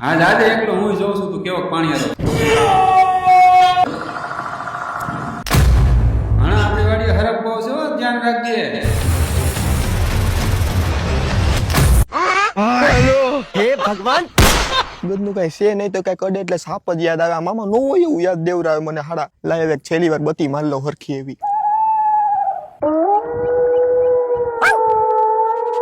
હા દાદા એકલો હું જોઉં છું તું કેવો પાણી હતો હા આપણી વાડી હરખ બહુ છે હો, ધ્યાન રાખજે હે ભગવાન બધું કઈ છે નહીં તો કઈ કડે એટલે સાપ જ યાદ આવે મામા નો હોય એવું યાદ દેવરાવે મને હાડા લાય એક છેલ્લી વાર બતી માર લો હરખી એવી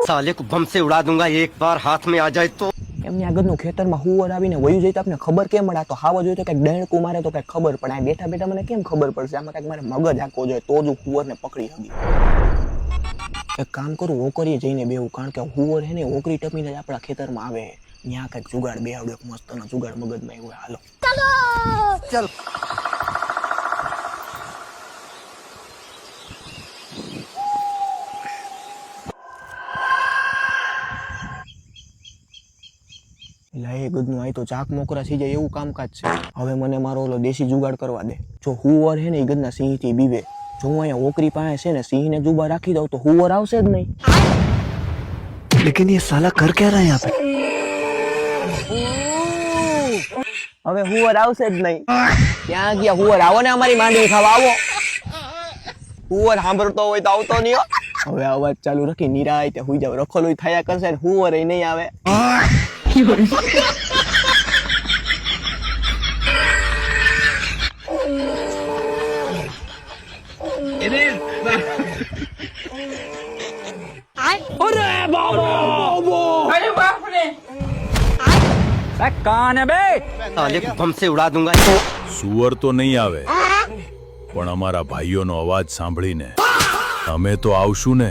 साले को बम से उड़ा दूंगा एक बार हाथ में आ जाए तो એમની આગળનું ખેતરમાં હુવર આવીને વયું જાય તો આપને ખબર કેમ મળે તો હાવા જોઈએ તો કઈક ડેણકું મારે તો કઈક ખબર પડે બેઠા બેઠા મને કેમ ખબર પડશે આમાં કઈક મારે મગજ આંકવો જોઈએ તો જ હું હુવરને પકડી શકી એક કામ કરું ઓકરીએ જઈને બેવું કારણ કે હુવર હે ને ઓકરી ટપીને જ આપણા ખેતરમાં આવે ત્યાં કઈક જુગાડ બે આવડે મસ્તનો જુગાડ મગજમાં એવું હાલો चल લાય ગદનું આય તો ચાક મોકરા થઈ જાય એવું કામકાજ છે હવે મને મારો ઓલો દેશી જુગાડ કરવા દે જો હુવર હે ને એ ગદના સિંહ થી બીવે જો હું અહીંયા ઓકરી પાસે છે ને સિંહ ને જુબા રાખી દઉં તો હુવર આવશે જ નહીં लेकिन ये साला कर क्या रहा है यहाँ पे હવે હુવર આવશે જ નહીં ક્યાં ગયા હુવર આવો ને અમારી માંડવી ખાવા આવો હુવર સાંભળતો હોય તો આવતો નહીં હો હવે અવાજ ચાલુ રાખી નિરાય તે હુઈ જાવ રખોલું થયા કરશે ને હુવર એ નહીં આવે साले को बम से उड़ा दूंगा સુવર તો નહીં આવે પણ અમારા ભાઈઓનો અવાજ સાંભળીને અમે તો આવશું ને